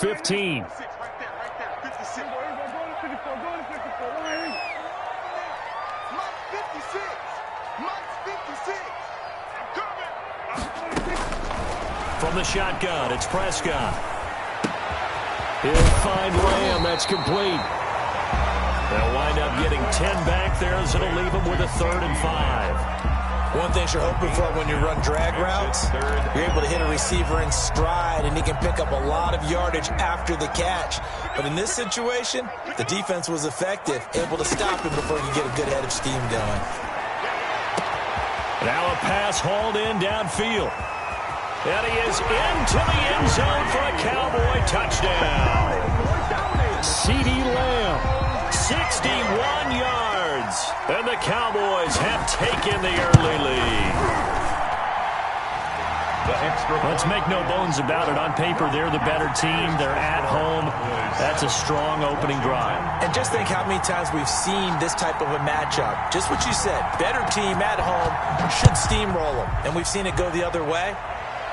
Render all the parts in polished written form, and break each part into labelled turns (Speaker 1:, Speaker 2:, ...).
Speaker 1: 15. From the shotgun, it's Prescott. He'll find Lamb. That's complete. They'll wind up getting 10 back there as it'll leave them with a 3rd and 5.
Speaker 2: One thing you're hoping for when you run drag routes, you're able to hit a receiver in stride, and he can pick up a lot of yardage after the catch. But in this situation, the defense was effective, able to stop him before you get a good head of steam going.
Speaker 1: Now a pass hauled in downfield. And he is into the end zone for a Cowboy touchdown. CeeDee Lamb, 61 yards. And the Cowboys have taken the early lead. Let's make no bones about it. On paper, they're the better team. They're at home. That's a strong opening drive.
Speaker 2: And just think how many times we've seen this type of a matchup. Just what you said, better team at home should steamroll them. And we've seen it go the other way.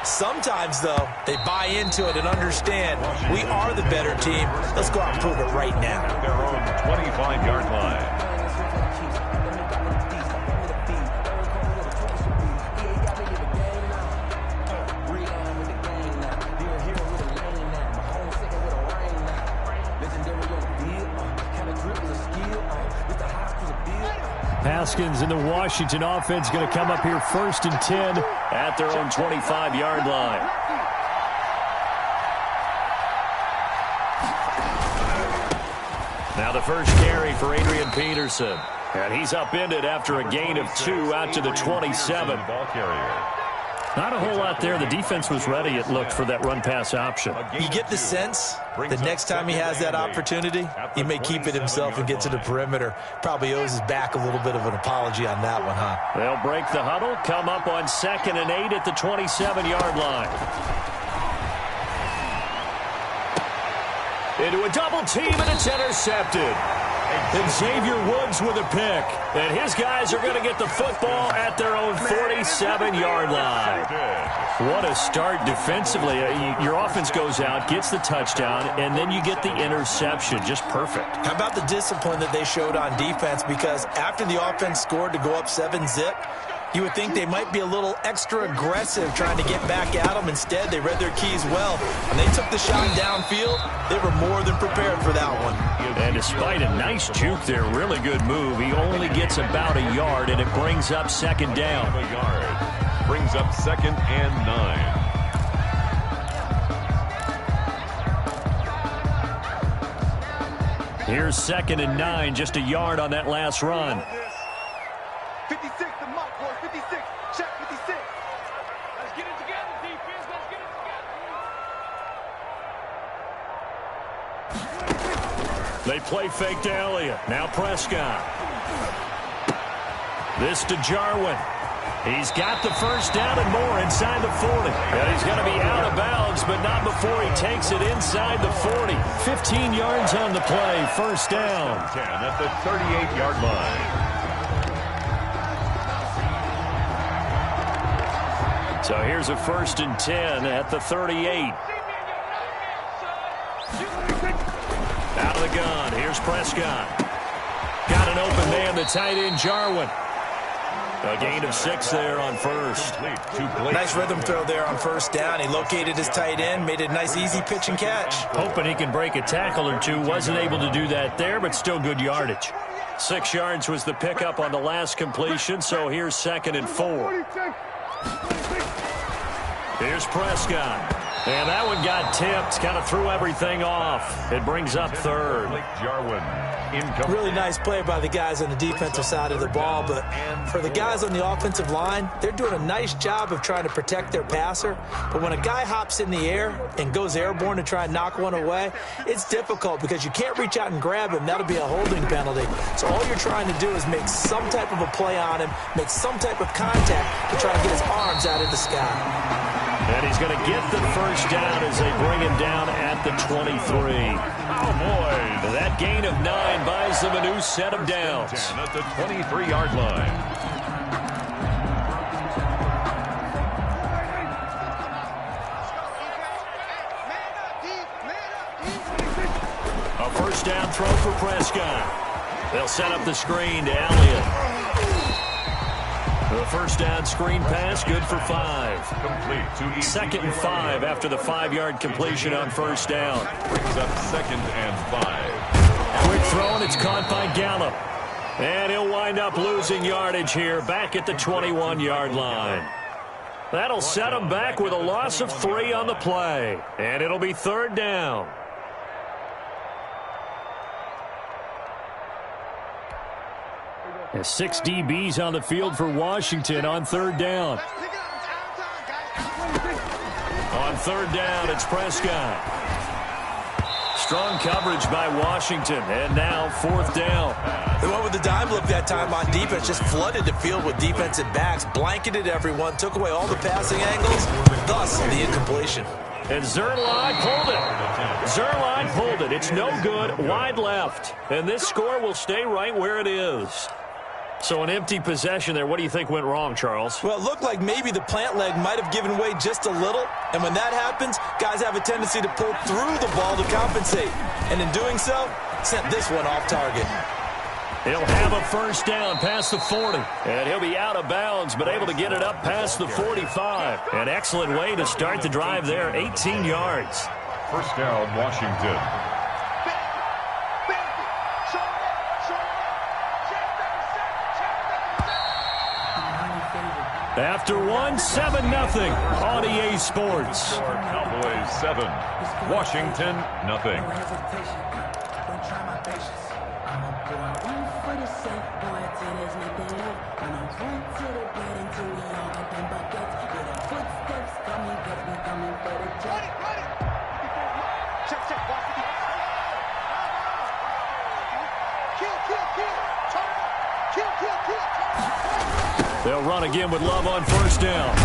Speaker 2: Sometimes, though, they buy into it and understand we are the better team. Let's go out and prove it right now.
Speaker 3: Their own 25-yard line.
Speaker 1: Haskins and the Washington offense going to come up here 1st and 10 at their own 25-yard line. Now the first carry for Adrian Peterson. And he's upended after a gain of 2 out to the 27.
Speaker 3: Ball carrier.
Speaker 1: Not a whole lot there. The defense was ready, it looked, for that run-pass option.
Speaker 2: You get the sense that next time he has that opportunity, he may keep it himself and get to the perimeter. Probably owes his back a little bit of an apology on that one, huh?
Speaker 1: They'll break the huddle, come up on 2nd and 8 at the 27-yard line. Into a double team, and it's intercepted. And Xavier Woods with a pick. And his guys are going to get the football at their own 47-yard line. What a start defensively. Your offense goes out, gets the touchdown, and then you get the interception. Just perfect.
Speaker 2: How about the discipline that they showed on defense? Because after the offense scored to go up 7-zip, you would think they might be a little extra aggressive trying to get back at them. Instead, they read their keys well. When they took the shot downfield, they were more than prepared for that one.
Speaker 1: And despite a nice juke there, really good move, he only gets about a yard, and it brings up 2nd down.
Speaker 3: A yard. Brings up 2nd and 9.
Speaker 1: Here's 2nd and 9, just a yard on that last run.
Speaker 4: 56, the mark, boy, 56. Check 56. Let's get it together, defense. Let's get it together.
Speaker 1: They play fake to Elliott. Now Prescott. This to Jarwin. He's got the first down and more inside the 40. And he's going to be out of bounds, but not before he takes it inside the 40. 15 yards on the play. 1st down.
Speaker 3: 10 at the 38-yard line.
Speaker 1: So here's a 1st and 10 at the 38. Out of the gun. Here's Prescott. Got an open man, the tight end, Jarwin. A gain of 6 there on 1st.
Speaker 2: Nice rhythm throw there on 1st down. He located his tight end, made a nice easy pitch and catch.
Speaker 1: Hoping he can break a tackle or two. Wasn't able to do that there, but still good yardage. 6 yards was the pickup on the last completion, so here's 2nd and 4. Here's Prescott. And that one got tipped, kind of threw everything off. It brings up 3rd.
Speaker 3: Jarwin.
Speaker 2: Really nice play by the guys on the defensive side of the ball, but for the guys on the offensive line, they're doing a nice job of trying to protect their passer. But when a guy hops in the air and goes airborne to try and knock one away, it's difficult because you can't reach out and grab him. That'll be a holding penalty. So all you're trying to do is make some type of a play on him, make some type of contact to try to get his arms out of the sky.
Speaker 1: And he's going to get the first down as they bring him down at the 23.
Speaker 3: Oh, boy.
Speaker 1: That gain of 9 buys them a new set of downs.
Speaker 3: At the 23-yard line.
Speaker 1: first down throw for Prescott. They'll set up the screen to Elliott. The first down screen pass, good for 5.
Speaker 3: Complete to
Speaker 1: 2nd and 5 after the 5-yard completion on first down.
Speaker 3: Brings up 2nd and 5.
Speaker 1: Quick throw, and it's caught by Gallup. And he'll wind up losing yardage here back at the 21-yard line. That'll set him back with a loss of 3 on the play. And it'll be 3rd down. And 6 DBs on the field for Washington on 3rd down. On 3rd down, it's Prescott. Strong coverage by Washington, and now 4th down.
Speaker 2: They went with the dime look that time on defense, just flooded the field with defensive backs, blanketed everyone, took away all the passing angles, thus the incompletion.
Speaker 1: And Zerline pulled it. Zerline pulled it. It's no good, wide left. And this score will stay right where it is. So an empty possession there. What do you think went wrong, Charles?
Speaker 2: Well, it looked like maybe the plant leg might have given way just a little. And when that happens, guys have a tendency to pull through the ball to compensate. And in doing so, sent this one off target.
Speaker 1: He'll have a first down past the 40. And he'll be out of bounds, but able to get it up past the 45. An excellent way to start the drive there, 18 yards.
Speaker 3: First down, Washington.
Speaker 1: After 1, 7-0 on EA Sports.
Speaker 3: Cowboys 7, Washington nothing.
Speaker 1: They'll run again with Love on first down.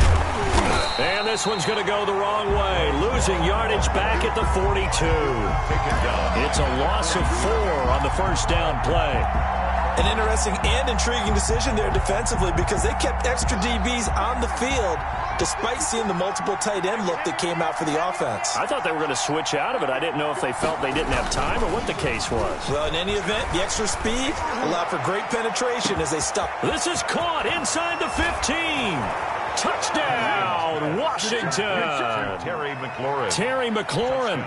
Speaker 1: And this one's going to go the wrong way. Losing yardage back at the 42. It's a loss of 4 on the first down play.
Speaker 2: An interesting and intriguing decision there defensively because they kept extra DBs on the field despite seeing the multiple tight end look that came out for the offense.
Speaker 1: I thought they were going to switch out of it. I didn't know if they felt they didn't have time or what the case was.
Speaker 2: Well, in any event, the extra speed allowed for great penetration as they stuck.
Speaker 1: This is caught inside the 15. Touchdown, Washington. Terry McLaurin,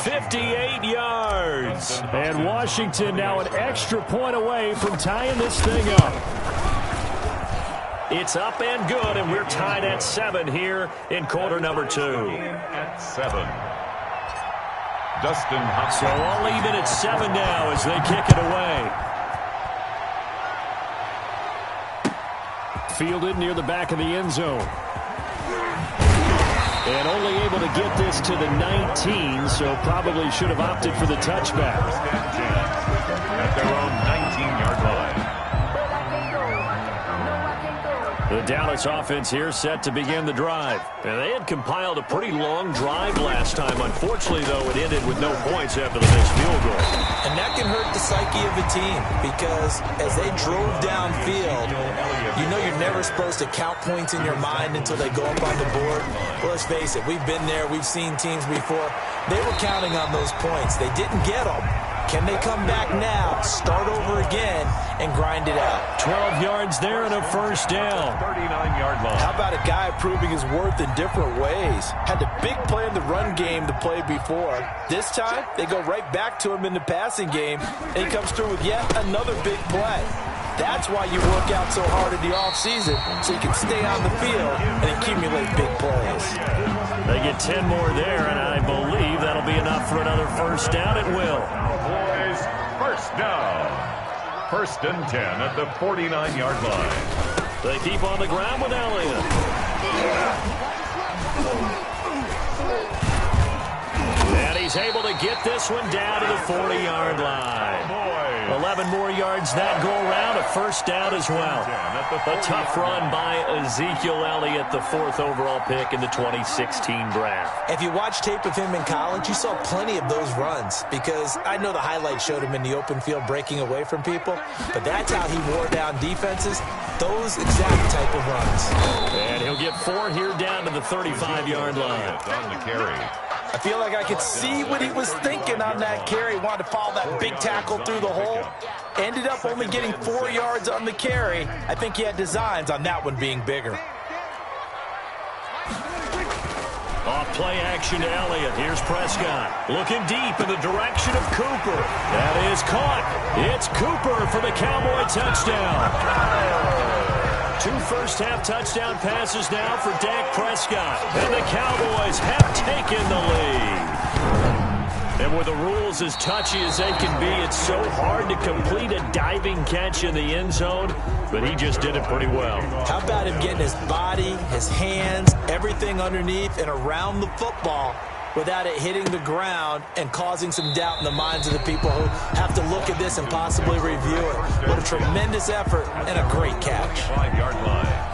Speaker 1: 58 yards. And Washington now an extra point away from tying this thing up. It's up and good, and we're tied at 7 here in quarter number 2.
Speaker 3: At 7. Dustin Hopkins.
Speaker 1: So all even at 7 now as they kick it away. Fielded near the back of the end zone. And only able to get this to the 19, so probably should have opted for the touchback.
Speaker 3: At their own 19-yard line.
Speaker 1: The Dallas offense here set to begin the drive. And they had compiled a pretty long drive last time. Unfortunately, though, it ended with no points after the missed field goal.
Speaker 2: And that can hurt the psyche of a team because as they drove downfield, you know you're never supposed to count points in your mind until they go up on the board. Well, let's face it, we've been there. We've seen teams before. They were counting on those points. They didn't get them. Can they come back now, start over again, and grind it out?
Speaker 1: 12 yards there and a first down.
Speaker 3: 39-yard line.
Speaker 2: How about a guy proving his worth in different ways? Had the big play in the run game to play before. This time, they go right back to him in the passing game, and he comes through with yet another big play. That's why you work out so hard in the offseason, so you can stay on the field and accumulate big plays.
Speaker 1: They get 10 more there, and I believe that'll be enough for another first down. It will.
Speaker 3: Boys, first down. 1st and 10 at the 49-yard line.
Speaker 1: They keep on the ground with Elliott. And he's able to get this one down to the 40-yard line. 11 more yards that go around, a first down as well. A tough run by Ezekiel Elliott, the 4th overall pick in the 2016 draft.
Speaker 2: If you watch tape of him in college, you saw plenty of those runs because I know the highlights showed him in the open field breaking away from people, but that's how he wore down defenses, those exact type of runs.
Speaker 1: And he'll get 4 here down to the 35-yard line.
Speaker 3: On the carry.
Speaker 2: I feel like I could see what he was thinking on that carry. Wanted to follow that big tackle through the hole. Ended up only getting 4 yards on the carry. I think he had designs on that one being bigger.
Speaker 1: Off play action to Elliott. Here's Prescott. Looking deep in the direction of Cooper. That is caught. It's Cooper for the Cowboy touchdown. 2 first-half touchdown passes now for Dak Prescott. And the Cowboys have taken the lead. And with the rules as touchy as they can be, it's so hard to complete a diving catch in the end zone, but he just did it pretty well.
Speaker 2: How about him getting his body, his hands, everything underneath and around the football without it hitting the ground and causing some doubt in the minds of the people who have to look at this and possibly review it. What a tremendous effort and a great catch.
Speaker 3: 5-yard line.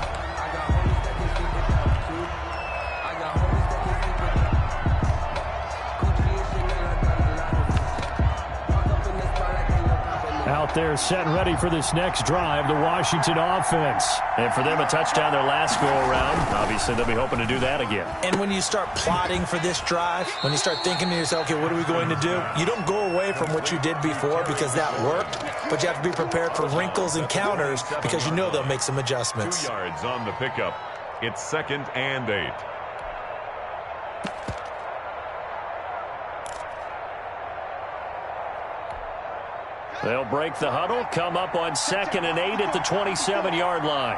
Speaker 1: Out there set and ready for this next drive, the Washington offense. And for them, a touchdown their last go-around. Obviously, they'll be hoping to do that again.
Speaker 2: And when you start plotting for this drive, when you start thinking to yourself, okay, what are we going to do? You don't go away from what you did before because that worked, but you have to be prepared for wrinkles and counters because you know they'll make some adjustments.
Speaker 3: 2 yards on the pickup. It's 2nd and 8.
Speaker 1: They'll break the huddle, come up on 2nd and 8 at the 27-yard line.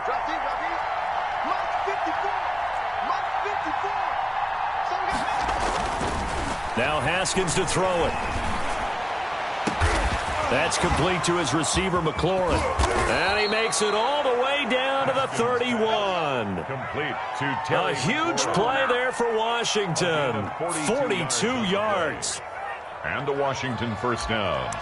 Speaker 1: Now Haskins to throw it. That's complete to his receiver, McLaurin. And he makes it all the way down to the 31.
Speaker 3: Complete to Terry.
Speaker 1: A huge play there for Washington. 42 yards.
Speaker 3: And a Washington first down.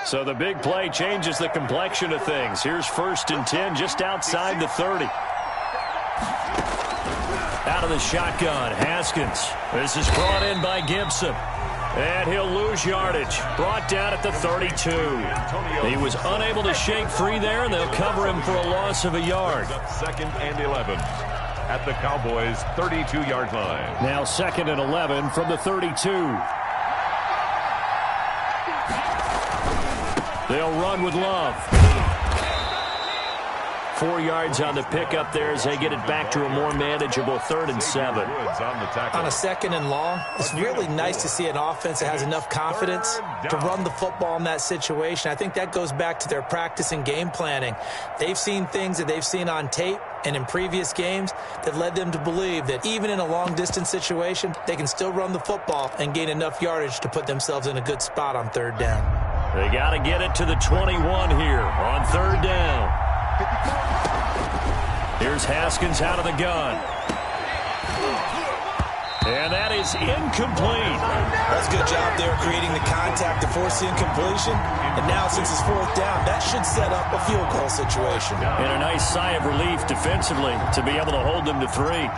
Speaker 1: So the big play changes the complexion of things. Here's 1st and 10 just outside the 30. Out of the shotgun, Haskins. This is brought in by Gibson. And he'll lose yardage. Brought down at the 32. He was unable to shake free there, and they'll cover him for a loss of a yard.
Speaker 3: 2nd and 11 at the Cowboys' 32-yard line.
Speaker 1: Now 2nd and 11 from the 32. They'll run with Love. 4 yards on the pickup there as they get it back to a more manageable 3rd and 7.
Speaker 2: On a 2nd and long, it's really nice to see an offense that has enough confidence to run the football in that situation. I think that goes back to their practice and game planning. They've seen things that they've seen on tape and in previous games that led them to believe that even in a long-distance situation, they can still run the football and gain enough yardage to put themselves in a good spot on 3rd down.
Speaker 1: They got to get it to the 21 here on 3rd down. Here's Haskins out of the gun. And that is incomplete.
Speaker 2: That's a good job there creating the contact to force the incompletion. And now since it's 4th down, that should set up a field goal situation.
Speaker 1: And a nice sigh of relief defensively to be able to hold them to 3.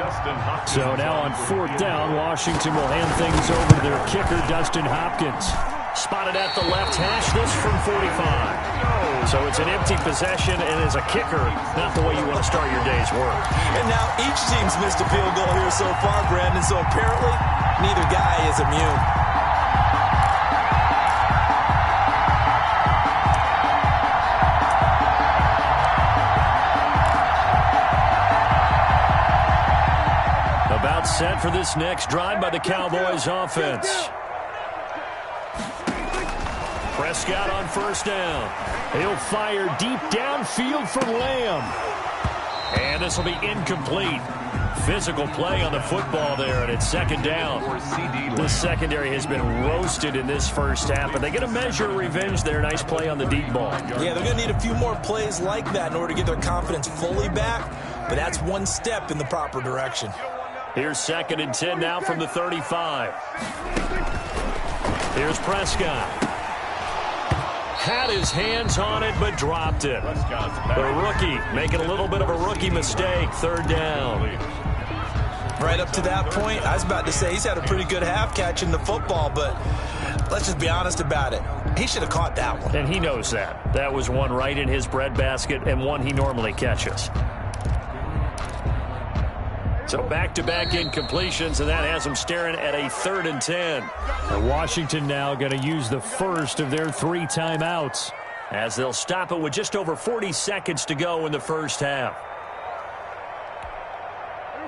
Speaker 1: So now on 4th down, Washington will hand things over to their kicker, Dustin Hopkins. Spotted at the left hash, this from 45. So it's an empty possession, and as a kicker, not the way you want to start your day's work.
Speaker 2: And now each team's missed a field goal here so far, Brandon, so apparently neither guy is immune.
Speaker 1: About set for this next drive by the Cowboys offense. Prescott on 1st down. He'll fire deep downfield for Lamb. And this will be incomplete. Physical play on the football there, and it's 2nd down. The secondary has been roasted in this first half, but they get a measure of revenge there. Nice play on the deep ball.
Speaker 2: Yeah, they're going to need a few more plays like that in order to get their confidence fully back, but that's one step in the proper direction.
Speaker 1: Here's 2nd and 10 now from the 35. Here's Prescott. Had his hands on it, but dropped it. The rookie making a little bit of a rookie mistake. 3rd down.
Speaker 2: Right up to that point, I was about to say he's had a pretty good half catching the football, but let's just be honest about it. He should have caught that one.
Speaker 1: And he knows that. That was one right in his breadbasket and one he normally catches. So back-to-back incompletions, and that has him staring at a 3rd and 10.
Speaker 5: And Washington now going to use the first of their 3 timeouts,
Speaker 1: as they'll stop it with just over 40 seconds to go in the first half.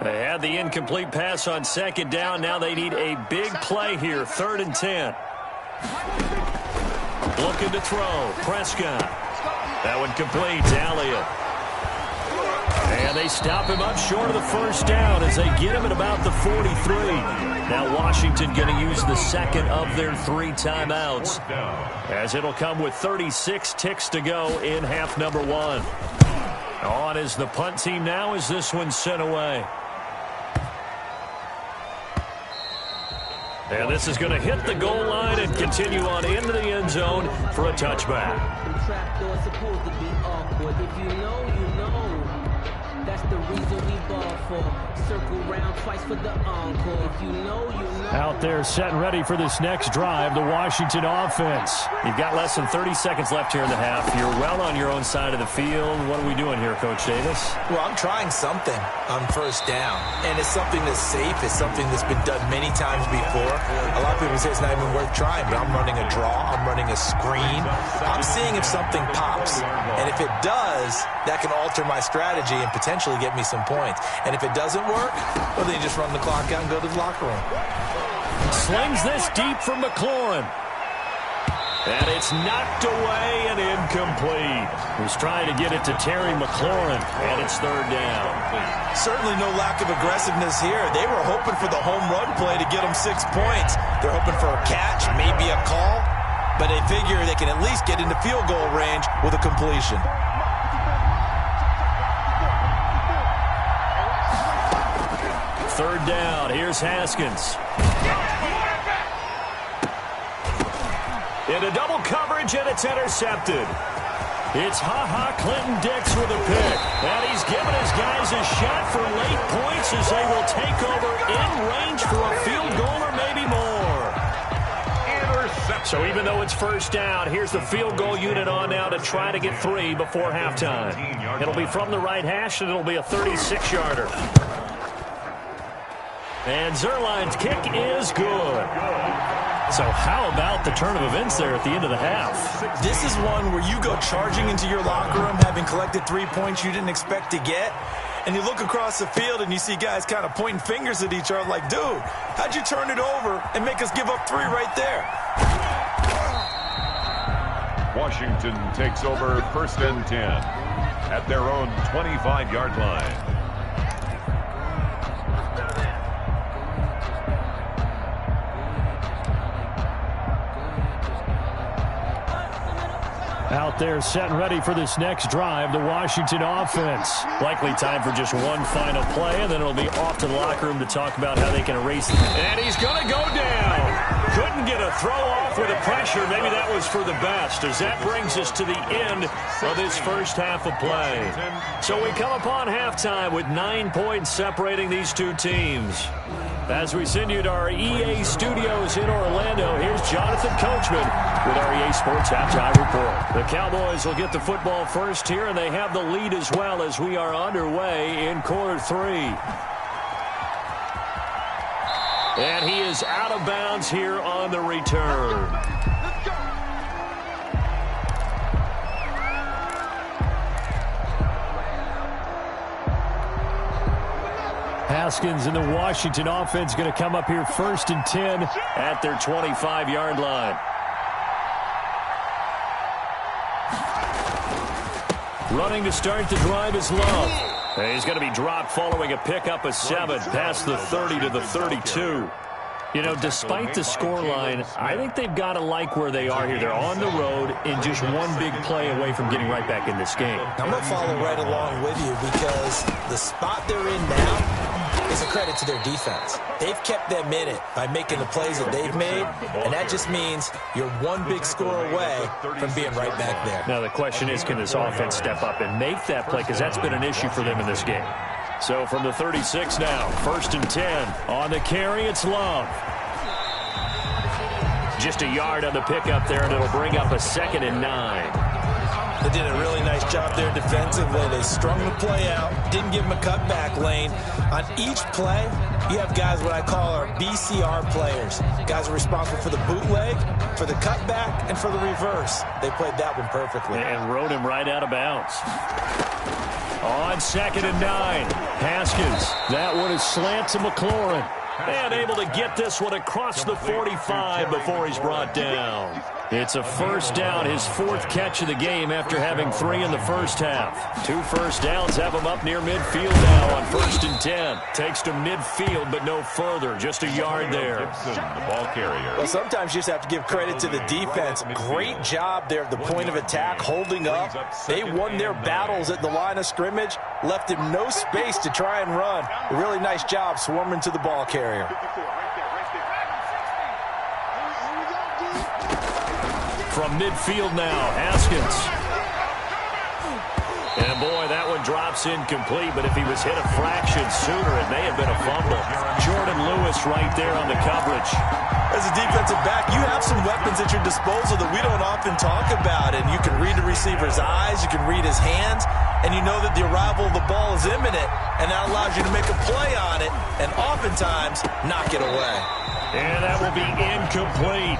Speaker 1: They had the incomplete pass on 2nd down. Now they need a big play here, 3rd and 10. Looking to throw. Prescott. That one complete to Elliott. And they stop him up short of the first down as they get him at about the 43. Now Washington going to use the 2nd of their 3 timeouts, as it'll come with 36 ticks to go in half number 1. On is the punt team now as this one's sent away. And this is going to hit the goal line and continue on into the end zone for a touchback.
Speaker 6: That's the reason we ball for. Circle round twice for the encore. If you know, you know.
Speaker 5: Out there set and ready for this next drive, the Washington offense.
Speaker 1: You've got less than 30 seconds left here in the half. You're well on your own side of the field. What are we doing here, Coach Davis?
Speaker 2: Well, I'm trying something on first down, and it's something that's safe. It's something that's been done many times before. A lot of people say it's not even worth trying, but I'm running a draw. I'm running a screen. I'm seeing if something pops, and if it does, that can alter my strategy and potentially get me some points. And if it doesn't work, well, then you just run the clock out and go to the locker room.
Speaker 1: Slings this deep from McLaurin. And it's knocked away and incomplete. Was trying to get it to Terry McLaurin, and it's 3rd down.
Speaker 2: Certainly no lack of aggressiveness here. They were hoping for the home run play to get them 6 points. They're hoping for a catch, maybe a call, but they figure they can at least get into field goal range with a completion.
Speaker 1: Third down. Here's Haskins. Into double coverage, and it's intercepted. It's Clinton Dix with a pick. And he's giving his guys a shot for late points as they will take over in range for a field goal or maybe more. So even though it's first down, here's the field goal unit on now to try to get 3 before halftime. It'll be from the right hash, and it'll be a 36-yarder. And Zerline's kick is good. So how about the turn of events there at the end of the half?
Speaker 2: This is one where you go charging into your locker room having collected 3 points you didn't expect to get, and you look across the field and you see guys kind of pointing fingers at each other like, dude, how'd you turn it over and make us give up 3 right there?
Speaker 3: Washington takes over 1st and 10 at their own 25-yard line.
Speaker 5: Out there set and ready for this next drive, the Washington offense.
Speaker 1: Likely time for just one final play, and then it'll be off to the locker room to talk about how they can erase it. And he's going to go down. Couldn't get a throw off with the pressure. Maybe that was for the best, as that brings us to the end of this first half of play. So we come upon halftime with 9 points separating these two teams. As we send you to our EA studios in Orlando, here's Jonathan Coachman with our EA Sports Halftime Report. The Cowboys will get the football first here, and they have the lead as well as we are underway in quarter 3. And he is out of bounds here on the return.
Speaker 5: Haskins and the Washington offense going to come up here 1st and 10
Speaker 1: at their 25-yard line. Running to start the drive is Love. And he's going to be dropped following a pickup of 7 past the 30 to the 32. You know, despite the scoreline, I think they've got to like where they are here. They're on the road and just one big play away from getting right back in this game.
Speaker 2: I'm going to follow right along with you because the spot they're in now is a credit to their defense. They've kept them in it by making the plays that they've made, and that just means you're one big score away from being right back there.
Speaker 1: Now the question is, can this offense step up and make that play? Because that's been an issue for them in this game. So from the 36 now, 1st and 10. On the carry, it's Love. Just a yard on the pickup there, and it'll bring up a 2nd and 9.
Speaker 2: They did a really nice job there defensively. They strung the play out, didn't give him a cutback lane. On each play, you have guys what I call our BCR players. Guys are responsible for the bootleg, for the cutback, and for the reverse. They played that one perfectly.
Speaker 1: And rode him right out of bounds. On 2nd and 9, Haskins. That one is slant to McLaurin. And able to get this one across the 45 before he's brought down. It's a 1st down, his 4th catch of the game after having 3 in the first half. 2 first downs have him up near midfield now on 1st and 10. Takes to midfield, but no further. Just a yard there.
Speaker 3: Gibson, the ball carrier.
Speaker 2: Well, sometimes you just have to give credit to the defense. Great job there at the point of attack, holding up. They won their battles at the line of scrimmage, left him no space to try and run. A really nice job swarming to the ball carrier.
Speaker 1: From midfield now, Haskins. And boy, that one drops incomplete, but if he was hit a fraction sooner, it may have been a fumble. Jordan Lewis right there on the coverage.
Speaker 2: As a defensive back, you have some weapons at your disposal that we don't often talk about, and you can read the receiver's eyes, you can read his hands, and you know that the arrival of the ball is imminent, and that allows you to make a play on it, and oftentimes knock it away.
Speaker 1: And that will be incomplete.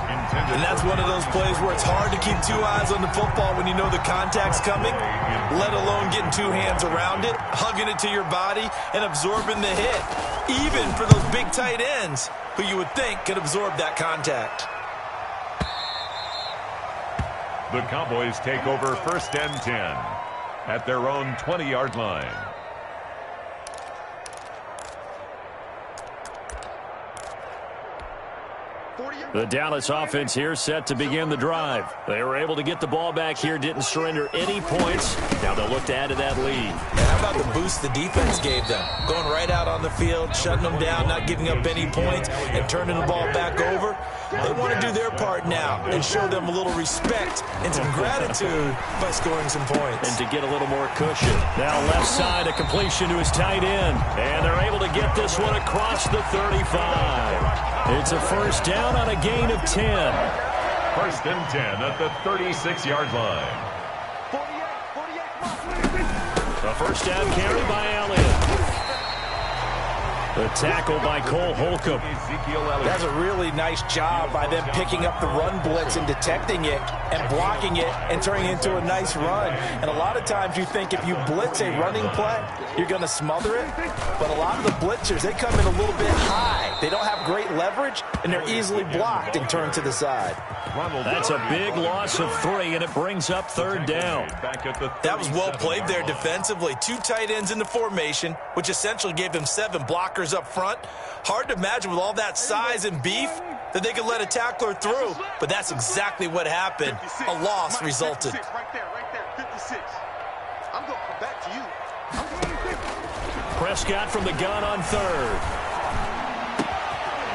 Speaker 2: And that's one of those plays where it's hard to keep 2 eyes on the football when you know the contact's coming, let alone getting 2 hands around it, hugging it to your body, and absorbing the hit, even for those big tight ends who you would think could absorb that contact.
Speaker 3: The Cowboys take over 1st and 10 at their own 20-yard line.
Speaker 1: The Dallas offense here set to begin the drive. They were able to get the ball back here, didn't surrender any points. Now they'll look to add to that lead.
Speaker 2: And how about the boost the defense gave them? Going right out on the field, shutting them down, not giving up any points, and turning the ball back over. They want to do their part now and show them a little respect and some gratitude by scoring some points.
Speaker 1: And to get a little more cushion. Now left side, a completion to his tight end. And they're able to get this one across the 35. It's a 1st down on a gain of 10.
Speaker 3: 1st and 10 at the 36-yard line.
Speaker 1: A 1st down carry by Elliott. The tackle by Cole Holcomb.
Speaker 2: That's a really nice job by them picking up the run blitz and detecting it and blocking it and turning it into a nice run. And a lot of times you think if you blitz a running play, you're going to smother it. But a lot of the blitzers, they come in a little bit high. They don't have great leverage, and they're easily blocked and turned to the side.
Speaker 1: That's a big loss of 3, and it brings up 3rd down.
Speaker 2: That was well played there defensively. 2 tight ends in the formation, which essentially gave them 7 blockers up front. Hard to imagine with all that size and beef that they could let a tackler through, but that's exactly what happened. A loss resulted.
Speaker 4: Right there, 56. I'm going to come back to you.
Speaker 1: Prescott from the gun on 3rd.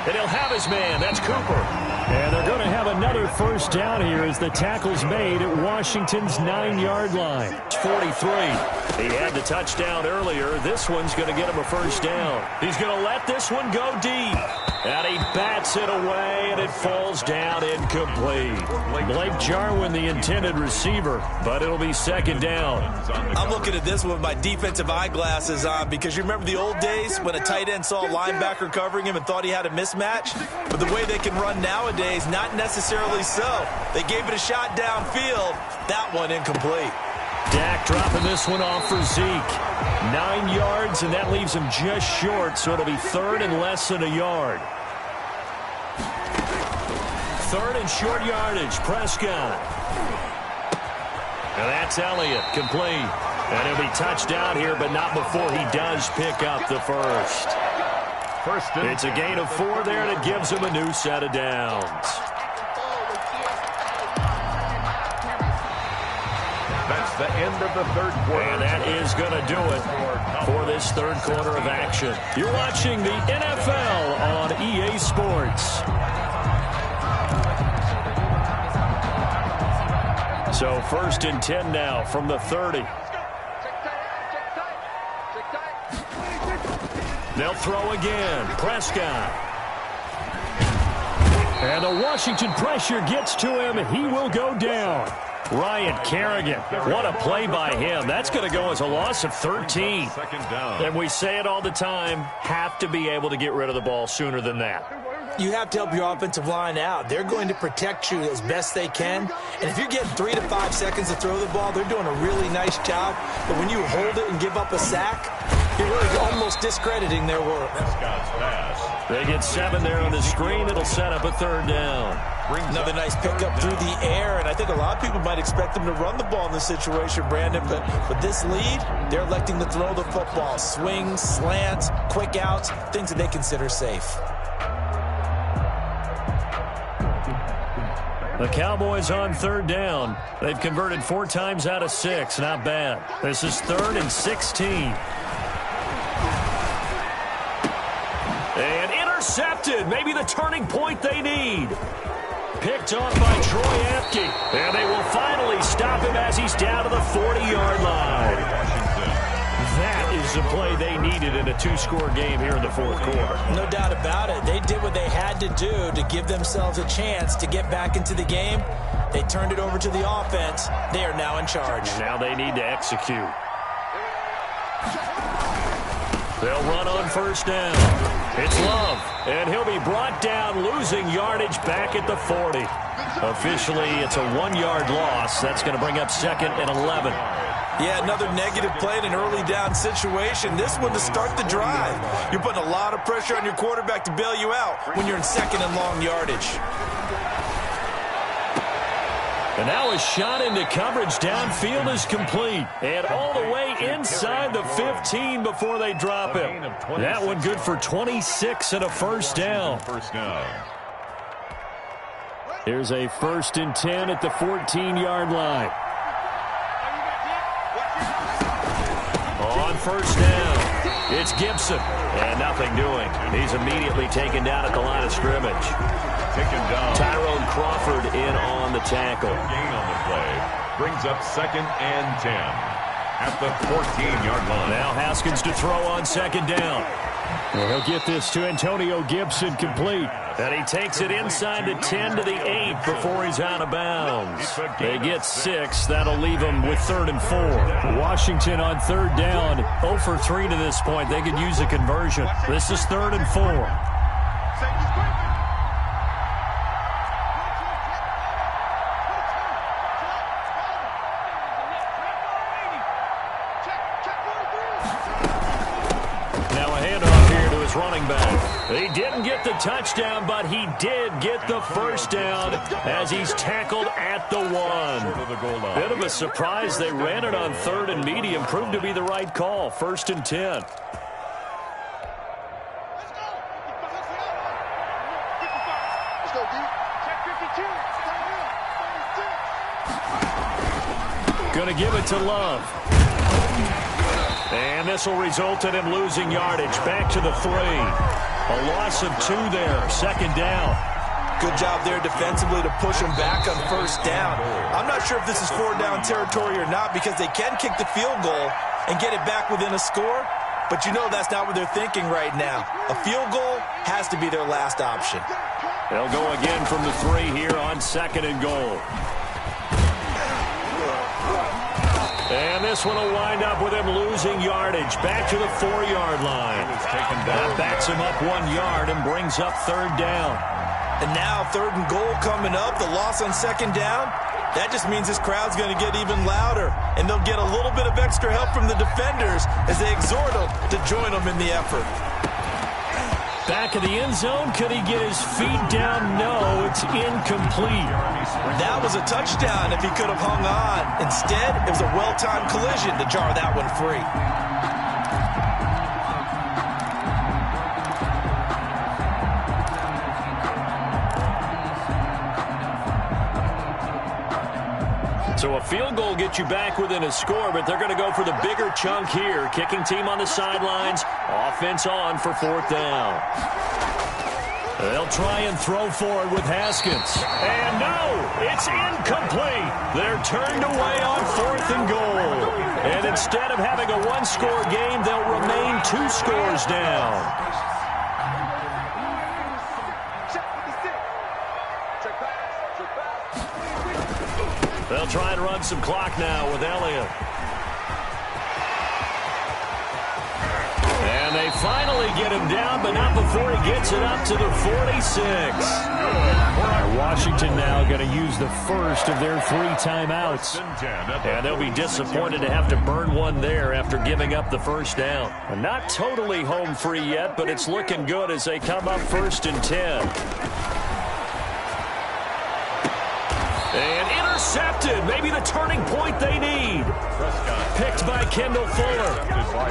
Speaker 1: And he'll have his man. That's Cooper. And they're going to have another 1st down here as the tackle's made at Washington's 9-yard line. It's 43. He had the touchdown earlier. This one's going to get him a 1st down. He's going to let this one go deep. And he bats it away, and it falls down incomplete. Blake Jarwin, the intended receiver, but it'll be 2nd down.
Speaker 2: I'm looking at this one with my defensive eyeglasses on because you remember the old days when a tight end saw a linebacker covering him and thought he had a mismatch? But the way they can run nowadays, not necessarily so. They gave it a shot downfield. That one incomplete.
Speaker 1: Dak dropping this one off for Zeke. 9 yards, and that leaves him just short, so it'll be 3rd and less than a yard. 3rd and short yardage, Prescott. And that's Elliott, complete. And he'll be touched down here, but not before he does pick up the 1st. It's a gain of 4 there, and it gives him a new set of downs.
Speaker 3: That's the end of the 3rd quarter.
Speaker 1: And that is going to do it for this 3rd quarter of action. You're watching the NFL on EA Sports. So 1st and 10 now from the 30.
Speaker 4: Check tight.
Speaker 1: They'll throw again. Prescott.
Speaker 5: And the Washington pressure gets to him. He will go down. Ryan Kerrigan. What a play by him. That's going to go as a loss of 13.
Speaker 3: Second down.
Speaker 1: And we say it all the time, have to be able to get rid of the ball sooner than that.
Speaker 2: You have to help your offensive line out. They're going to protect you as best they can. And if you're getting 3 to 5 seconds to throw the ball, they're doing a really nice job. But when you hold it and give up a sack, you're really almost discrediting their work.
Speaker 3: Prescott's pass.
Speaker 1: They get 7 there on the screen. It'll set up a third down.
Speaker 2: Another nice pickup through the air, and I think a lot of people might expect them to run the ball in this situation, Brandon, but with this lead, they're electing to throw the football. Swings, slants, quick outs, things that they consider safe.
Speaker 5: The Cowboys on third down. They've converted 4 times out of 6. Not bad. This is 3rd and 16.
Speaker 1: And intercepted. Maybe the turning point they need. Picked off by Troy Apke. And they will finally stop him as he's down to the 40-yard line. That is the play they needed in a 2-score game here in the fourth quarter.
Speaker 2: No doubt about it. They did what they had to do to give themselves a chance to get back into the game. They turned it over to the offense. They are now in charge.
Speaker 1: Now they need to execute. They'll run on first down. It's Love, and he'll be brought down, losing yardage back at the 40. Officially, it's a 1-yard loss. That's going to bring up 2nd and 11.
Speaker 2: Yeah, another negative play in an early down situation. This one to start the drive. You're putting a lot of pressure on your quarterback to bail you out when you're in 2nd and long yardage.
Speaker 5: And now a shot into coverage downfield is complete. And all the way inside the 15 before they drop him. That one good for 26 and a first down. Here's a 1st and 10 at the 14-yard line. On first down, it's Gibson. And nothing doing. He's immediately taken down at the line of scrimmage.
Speaker 3: Taken down.
Speaker 1: Tyrone Crawford in on the tackle.
Speaker 3: Gain on the play. Brings up 2nd and 10 at the 14-yard line.
Speaker 5: Now Haskins to throw on 2nd down. And he'll get this to Antonio Gibson complete.
Speaker 1: And he takes it inside the 10 to the 8 before he's out of bounds.
Speaker 5: They get 6. That'll leave them with 3rd and 4. Washington on 3rd down. 0 for 3 to this point. They could use a conversion. This is 3rd and 4.
Speaker 1: Running back. He didn't get the touchdown, but he did get the first down as he's tackled at the 1. Bit of a surprise. They ran it on 3rd and medium. Proved to be the right call. 1st and 10.
Speaker 5: Gonna give it to Love.
Speaker 1: And this will result in him losing yardage. Back to the 3. A loss of 2 there. 2nd down.
Speaker 2: Good job there defensively to push him back on first down. I'm not sure if this is 4-down territory or not because they can kick the field goal and get it back within a score. But you know that's not what they're thinking right now. A field goal has to be their last option.
Speaker 1: They'll go again from the 3 here on 2nd and goal. And this one will wind up with him losing yardage. Back to the 4-yard line. That backs him up 1 yard and brings up 3rd down.
Speaker 2: And now 3rd and goal coming up. The loss on 2nd down. That just means this crowd's going to get even louder. And they'll get a little bit of extra help from the defenders as they exhort them to join them in the effort.
Speaker 5: Back of the end zone. Could he get his feet down? No, it's incomplete.
Speaker 2: That was a touchdown if he could have hung on. Instead, it was a well-timed collision to jar that one free.
Speaker 1: So a field goal gets you back within a score, but they're going to go for the bigger chunk here. Kicking team on the sidelines. Offense on for 4th down.
Speaker 5: They'll try and throw for it with Haskins.
Speaker 1: And no! It's incomplete. They're turned away on 4th and goal. And instead of having a one-score game, they'll remain 2 scores down. They'll try and run some clock now with Elliott. And they finally get him down, but not before he gets it up to the 46. Washington now going to use the first of their 3 timeouts. And they'll be disappointed to have to burn one there after giving up the first down. Not totally home free yet, but it's looking good as they come up 1st and 10. And intercepted. Maybe the turning point they need. Picked by Kendall Fuller.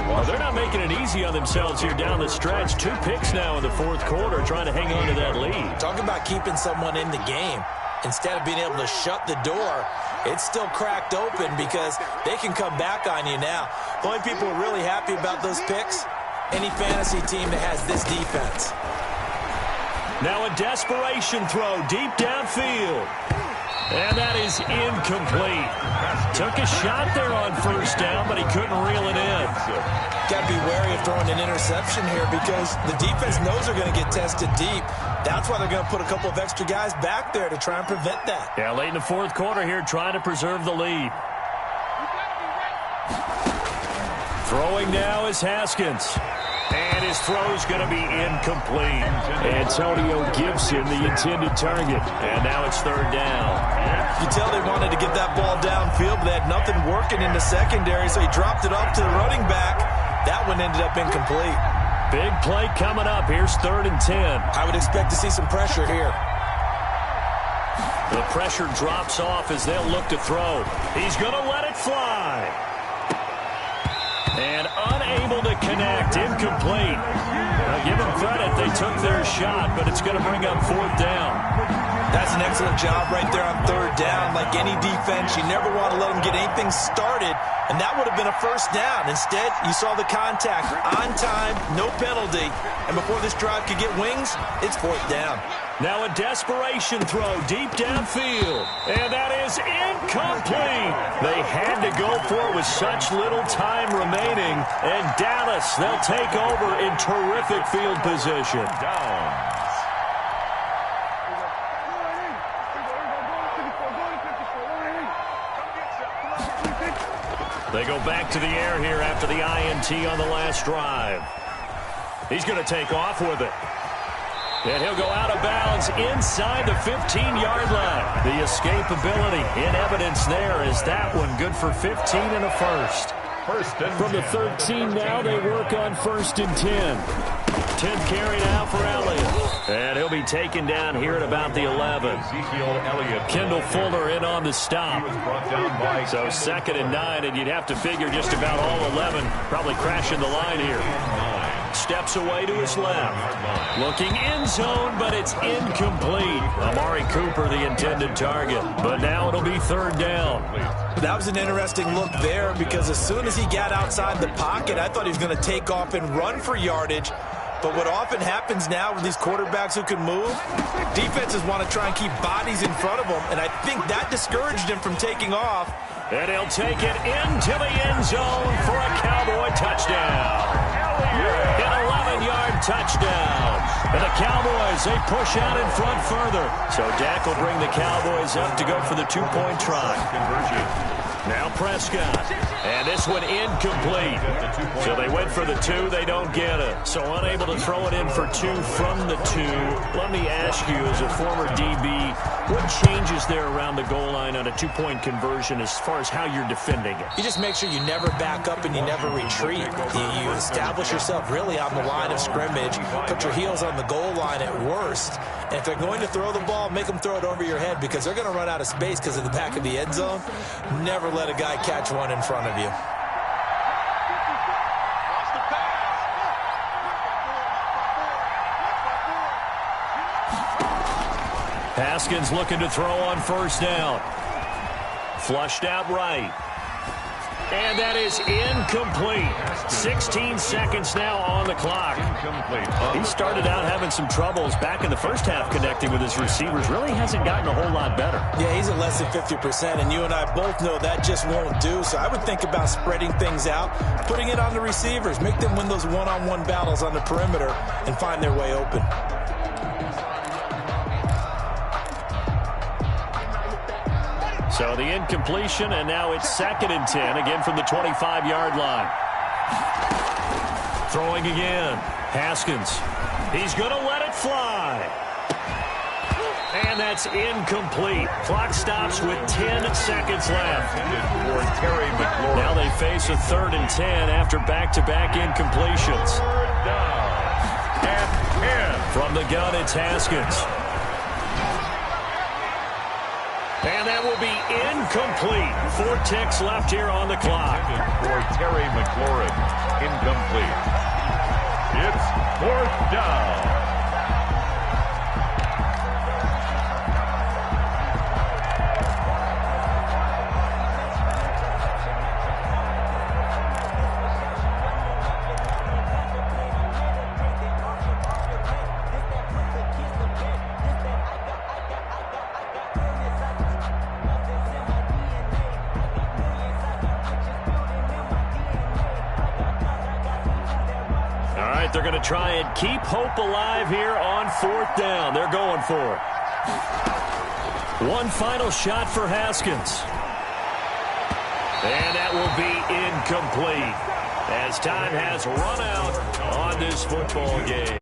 Speaker 1: Well, they're not making it easy on themselves here down the stretch. 2 picks now in the 4th quarter, trying to hang on to that lead.
Speaker 2: Talking about keeping someone in the game. Instead of being able to shut the door, it's still cracked open because they can come back on you now. The only people who are really happy about those picks, any fantasy team that has this defense.
Speaker 1: Now a desperation throw deep downfield. And that is incomplete. Took a shot there on 1st down, but he couldn't reel it in.
Speaker 2: Got to be wary of throwing an interception here because the defense knows they're going to get tested deep. That's why they're going to put a couple of extra guys back there to try and prevent that.
Speaker 1: Yeah, late in the 4th quarter here, trying to preserve the lead. Throwing now is Haskins. And his throw's going to be incomplete. Antonio Gibson, the intended target. And now it's 3rd down.
Speaker 2: You tell they wanted to get that ball downfield, but they had nothing working in the secondary, so he dropped it off to the running back. That one ended up incomplete.
Speaker 1: Big play coming up. Here's 3rd and 10.
Speaker 2: I would expect to see some pressure here.
Speaker 1: The pressure drops off as they'll look to throw. He's going to let it fly. And unable to connect, incomplete. Now give them credit, they took their shot, but it's going to bring up 4th down.
Speaker 2: That's an excellent job right there on 3rd down. Like any defense, you never want to let them get anything started, and that would have been a 1st down. Instead, you saw the contact on time, no penalty, and before this drive could get wings, it's 4th down.
Speaker 1: Now a desperation throw deep downfield, and that is incomplete. They had to go for it with such little time remaining, and Dallas, they'll take over in terrific field position. They go back to the air here after the INT on the last drive. He's going to take off with it. And he'll go out of bounds inside the 15-yard line. The escapability in evidence there is that one good for 15 and a first. From the 13 now, they work on 1st and 10. 10th carry now for Elliott. And he'll be taken down here at about the 11. Kendall Fuller in on the stop. So 2nd and 9, and you'd have to figure just about all 11 probably crashing the line here. Steps away to his left. Looking end zone, but it's incomplete. Amari Cooper, the intended target. But now it'll be 3rd down.
Speaker 2: That was an interesting look there because as soon as he got outside the pocket, I thought he was going to take off and run for yardage. But what often happens now with these quarterbacks who can move, defenses want to try and keep bodies in front of them, and I think that discouraged him from taking off.
Speaker 1: And he'll take it into the end zone for a Cowboy touchdown. An 11-yard touchdown. And the Cowboys, they push out in front further. So Dak will bring the Cowboys up to go for the 2-point try. Now Prescott. And this one incomplete. So they went for the 2, they don't get it. So unable to throw it in for 2 from the 2. Let me ask you, as a former DB, what changes there around the goal line on a 2-point conversion as far as how you're defending it?
Speaker 2: You just make sure you never back up and you never retreat. You establish yourself really on the line of scrimmage, put your heels on the goal line at worst. And if they're going to throw the ball, make them throw it over your head because they're going to run out of space because of the back of the end zone. Never let a guy catch one in front of you.
Speaker 1: Haskins looking to throw on 1st down. Flushed out right. And that is incomplete. 16 seconds now on the clock.
Speaker 5: He started out having some troubles back in the first half connecting with his receivers. Really hasn't gotten a whole lot better.
Speaker 2: Yeah, he's at less than 50%, and you and I both know that just won't do. So I would think about spreading things out, putting it on the receivers, make them win those one-on-one battles on the perimeter and find their way open.
Speaker 1: So the incompletion, and now it's 2nd and 10, again from the 25-yard line. Throwing again. Haskins. He's going to let it fly. And that's incomplete. Clock stops with 10 seconds left. Now they face a 3rd and 10 after back-to-back incompletions. From the gun, it's Haskins. And that will be incomplete. 4 ticks left here on the clock.
Speaker 3: For Terry McLaurin, incomplete. It's 4th down.
Speaker 1: They're going to try and keep hope alive here on 4th down. They're going for it. One final shot for Haskins. And that will be incomplete as time has run out on this football game.